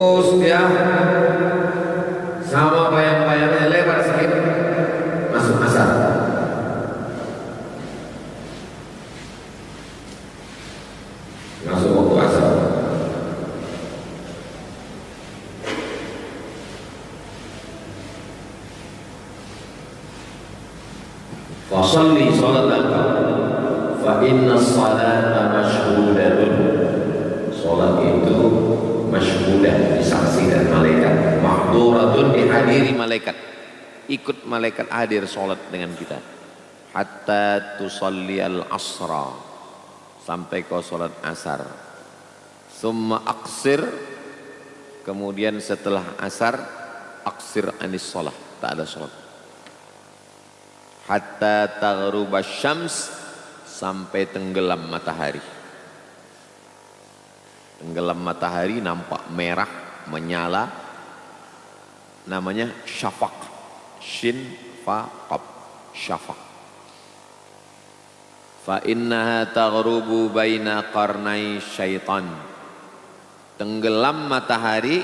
Terus dia sama bayang-bayangnya lebar sedikit masuk asar. Masuk waktu asar. Fasalli salataka fa inna salata mashhudatun. Salat itu masyhudah, disaksikan malaikat, mahduratun, dihadiri malaikat, ikut malaikat hadir salat dengan kita. Hatta tusalli al-asra, sampai kau salat asar. Summa aqsir, kemudian setelah asar aqsir anis salat, tak ada salat. Hatta taghruba syams, sampai tenggelam matahari. Tenggelam matahari nampak merah menyala, namanya syafaq. Shin fa qaf, syafaq. Fa innaha taghrubu baina qarnai syaitan. Tenggelam matahari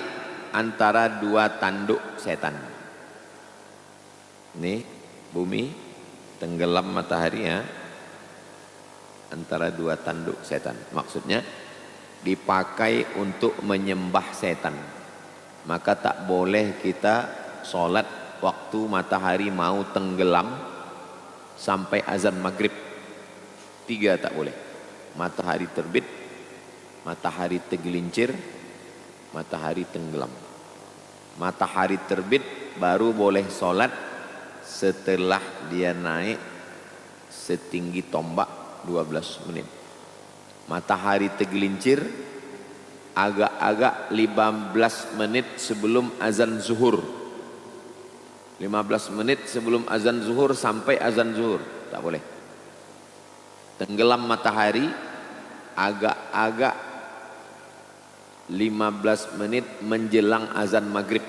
antara dua tanduk setan. Ini bumi tenggelam matahari ya, antara dua tanduk setan. Maksudnya dipakai untuk menyembah setan. Maka tak boleh kita sholat waktu matahari mau tenggelam sampai azan maghrib. 3 tak boleh. Matahari terbit, matahari tergelincir, matahari tenggelam. Matahari terbit baru boleh sholat setelah dia naik setinggi tombak 12 menit. Matahari tergelincir agak-agak 15 menit sebelum azan zuhur. 15 menit sebelum azan zuhur sampai azan zuhur, tak boleh. Tenggelam matahari agak-agak 15 menit menjelang azan maghrib,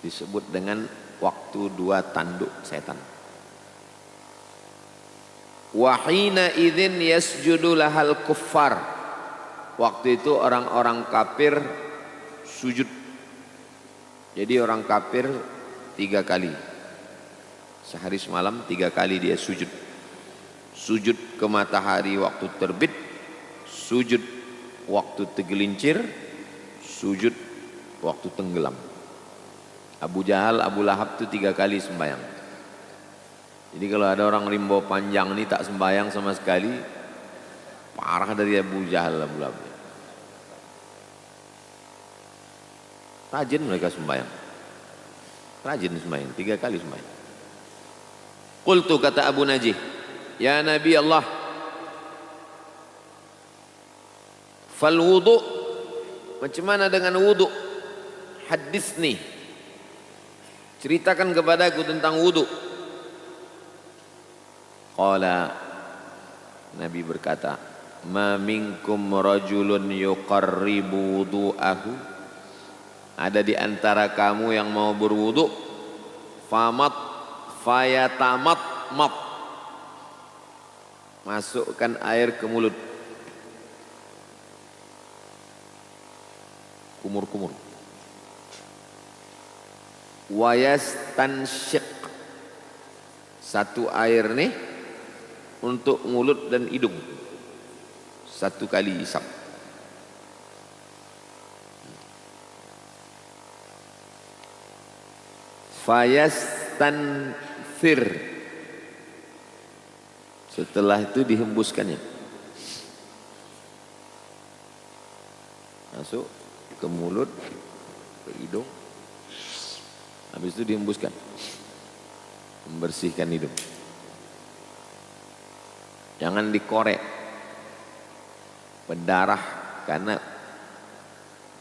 disebut dengan waktu dua tanduk setan. Wahina idzin yasjudu lahal kuffar, waktu itu orang-orang kafir sujud. Jadi orang kafir 3 kali sehari semalam, 3 kali dia sujud. Sujud ke matahari waktu terbit, sujud waktu tergelincir, sujud waktu tenggelam. Abu Jahal, Abu Lahab itu 3 kali sembahyang. Jadi kalau ada orang rimbo panjang ini tak sembahyang sama sekali, parah dari Abu Jahal, Abu Lahab. Rajin mereka sembahyang, rajin sembahyang, 3 kali sembahyang. Qultu, kata Abu Najih, ya Nabi Allah, fal wudu, macam mana dengan wudu? Hadisni, ceritakan kepadaku tentang wudu. Qala, Nabi berkata, ma minkum rajulun yuqarribu wudu'ahu, ada di antara kamu yang mau berwudu, famat fayatamat mat, masukkan air ke mulut, kumur-kumur, wayastansyiq, satu air nih untuk mulut dan hidung, 1 kali isap. Fayastanthir, setelah itu dihembuskannya, masuk ke mulut, ke hidung, habis itu dihembuskan, membersihkan hidung. Jangan dikorek, berdarah, karena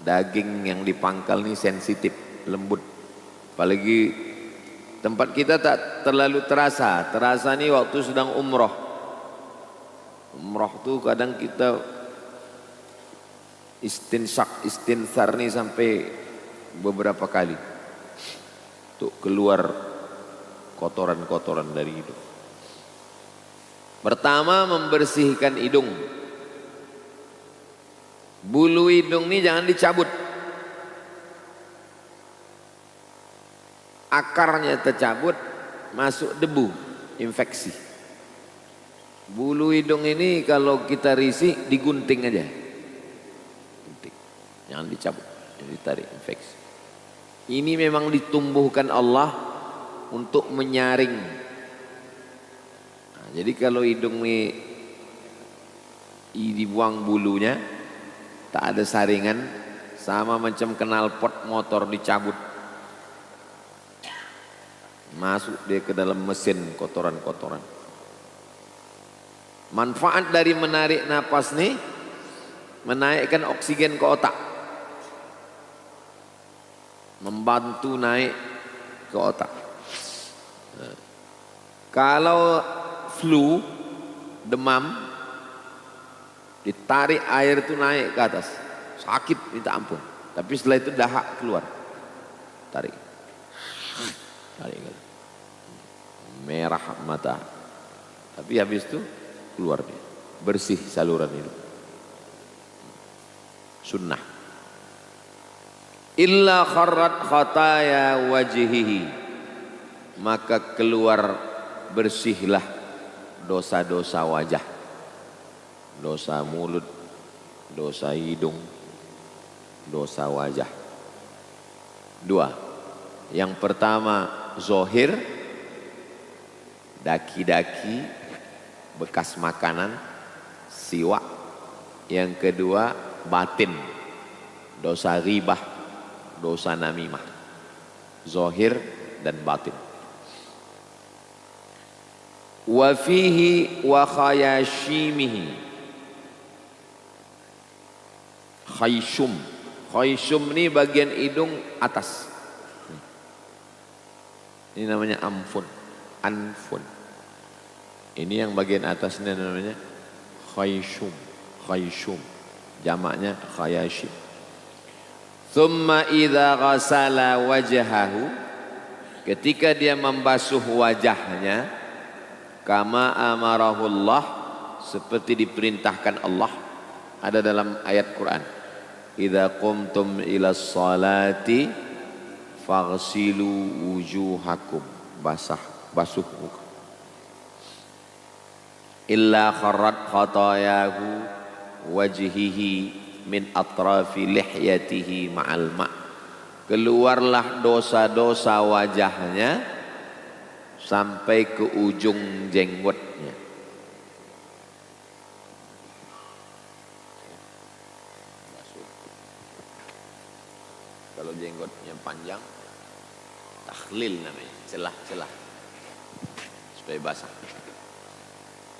daging yang dipangkal ini sensitif, lembut. Apalagi tempat kita tak terlalu terasa. Terasa nih waktu sedang umroh. Umroh tuh kadang kita istinsar nih sampai beberapa kali untuk keluar kotoran-kotoran dari hidung. Pertama, membersihkan hidung. Bulu hidung ini jangan dicabut. Akarnya tercabut, masuk debu, infeksi. Bulu hidung ini kalau kita risih digunting aja. Gunting. Jangan dicabut, jangan ditarik, infeksi. Ini memang ditumbuhkan Allah untuk menyaring. Nah, jadi kalau hidung ini dibuang bulunya, tak ada saringan, sama macam knalpot motor dicabut. Masuk dia ke dalam mesin kotoran-kotoran. Manfaat dari menarik napas nih, menaikkan oksigen ke otak, membantu naik ke otak. Nah, kalau flu, demam, ditarik air itu naik ke atas, sakit minta ampun. Tapi setelah itu dahak keluar, tarik, tarik, merah mata. Tapi habis itu keluar dia, bersih saluran hidup. Sunnah. Illa kharrat khataya wajhihi, maka keluar bersihlah dosa-dosa wajah, dosa mulut, dosa hidung, dosa wajah. Dua. Yang pertama zohir, daki-daki, bekas makanan, siwak. Yang kedua batin, dosa ribah, dosa namimah. Zohir dan batin. Wa fihi wa khayashimihi. Khayshum. Khayshum ini bagian hidung atas. Ini namanya amfun, anfun. Ini yang bagian atasnya namanya khayshum. Khayshum. Jamaknya khayashim. Thumma idza ghasala wajhahu, ketika dia membasuh wajahnya, kama amarahullah, seperti diperintahkan Allah, ada dalam ayat Quran. Idza qumtum ilas salati faghsilu wujuhakum, basuh muka. Illa kharrat khatayahu wajhihi min atrafi lihyatihi ma'al ma', keluarlah dosa-dosa wajahnya sampai ke ujung jenggotnya. Kalau jenggotnya panjang, takhlil namanya, celah-celah supaya basah.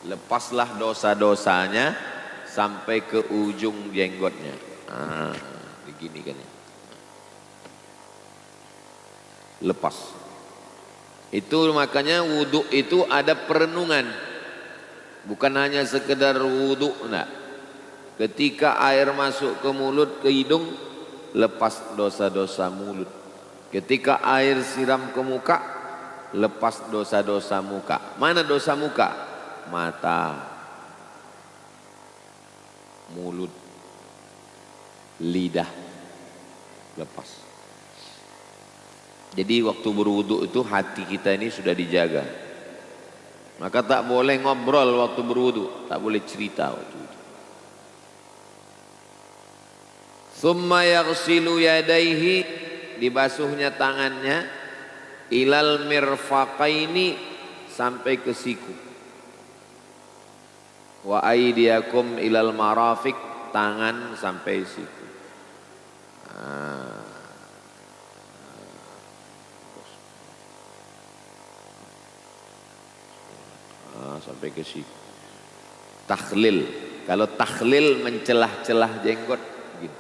Lepaslah dosa-dosanya sampai ke ujung jenggotnya. Begini kan ya. Lepas. Itu makanya wudhu itu ada perenungan. Bukan hanya sekedar wudhu, enggak. Ketika air masuk ke mulut, ke hidung, lepas dosa-dosa mulut. Ketika air siram ke muka, lepas dosa-dosa muka. Mana dosa muka? Mata, mulut, lidah, lepas. Jadi waktu berwudu itu hati kita ini sudah dijaga. Maka tak boleh ngobrol waktu berwudu, tak boleh cerita waktu itu. Summa yaghsilu yadaihi, dibasuhnya tangannya, ilal mirfaqaini, sampai ke siku. Wa aydiyakum ilal marafiq, tangan sampai siku. Sampai ke siku. Takhlil. Kalau takhlil mencelah-celah jenggot, begini.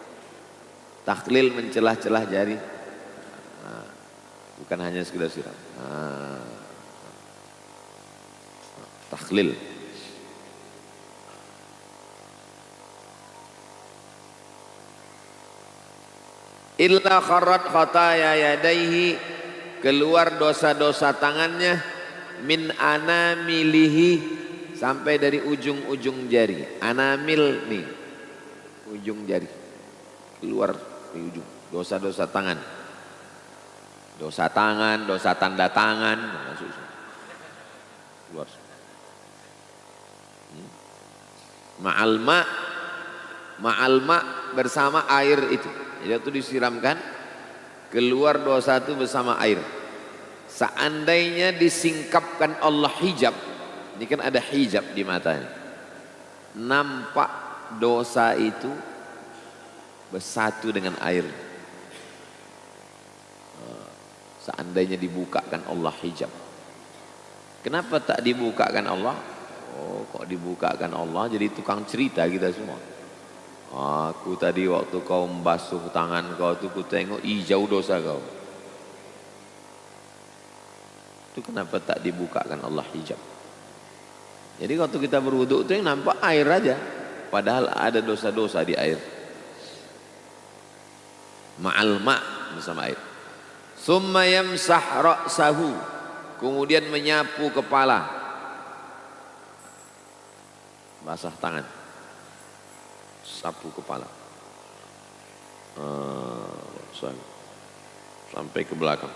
Takhlil mencelah-celah jari. Bukan hanya sekedar siram. Takhlil. Illa kharrat khataya yadaihi, keluar dosa-dosa tangannya, min anamilihi, sampai dari ujung-ujung jari. Anamil nih, ujung jari. Keluar di ujung. Dosa-dosa tangan. Dosa tangan, dosa tanda tangan. Masuk. Keluar. Ma'alma bersama air itu. Jadi itu disiramkan. Keluar dosa itu bersama air. Seandainya disingkapkan Allah hijab. Ini kan ada hijab di matanya. Nampak dosa itu bersatu dengan air. Seandainya dibukakan Allah hijab. Kenapa tak dibukakan Allah? Oh, kok dibukakan Allah jadi tukang cerita kita semua. Aku tadi waktu kau membasuh tangan kau tu, ku tengok hijau dosa kau. Itu kenapa tak dibukakan Allah hijab? Jadi waktu kita berwudu itu yang nampak air aja. Padahal ada dosa-dosa di air. Ma'al ma' bersama air. Summa yamsah ra'sahu. Kemudian menyapu kepala. Basah tangan. Sapu kepala. Sampai ke belakang.